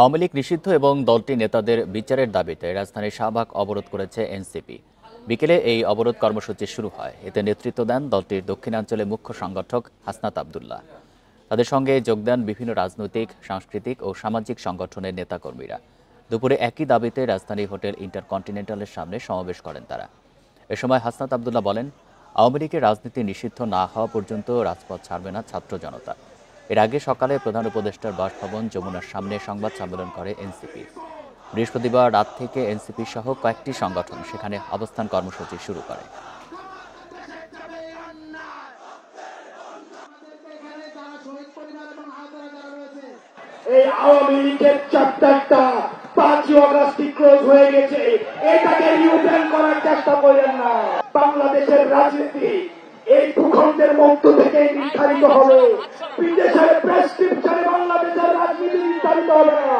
আওয়ামী লীগ নিষিদ্ধ এবং দলটির নেতাদের বিচারের দাবিতে রাজধানীর শাহবাগ অবরোধ করেছে এনসিপি। বিকেলে এই অবরোধ কর্মসূচি শুরু হয়। এতে নেতৃত্ব দেন দলটির দক্ষিণাঞ্চলের মুখ্য সংগঠক হাসনাত আবদুল্লাহ। তাদের সঙ্গে যোগ দেন বিভিন্ন রাজনৈতিক, সাংস্কৃতিক ও সামাজিক সংগঠনের নেতাকর্মীরা। দুপুরে একই দাবিতে রাজধানী হোটেল ইন্টারকন্টিনেন্টালের সামনে সমাবেশ করেন তারা। এ সময় হাসনাত আবদুল্লাহ বলেন, আওয়ামী লীগের রাজনীতি নিষিদ্ধ না হওয়া পর্যন্ত রাজপথ ছাড়বে না ছাত্র জনতা। এর আগে সকালে প্রধান উপদেষ্টার বাসভবন যমুনার সামনে সংবাদ সম্মেলন করে এনসিপি। বৃহস্পতিবার রাত থেকে এনসিপি সহ কয়েকটি সংগঠন সেখানে অবস্থান কর্মসূচি শুরু করে। এই আওয়ামী লীগের চ্যাপ্টারটা 5ই আগস্ট ক্লোজ হয়ে গেছে, এটাকে রিওপেন করার চেষ্টা করেন না। বাংলাদেশের রাজনীতি এই ভূখণ্ডের মধ্য থেকে নির্ধারিত হবে, বিদেশের প্রেসক্রিপশনে বাংলাদেশের রাজনীতি নির্ধারিত হবে না।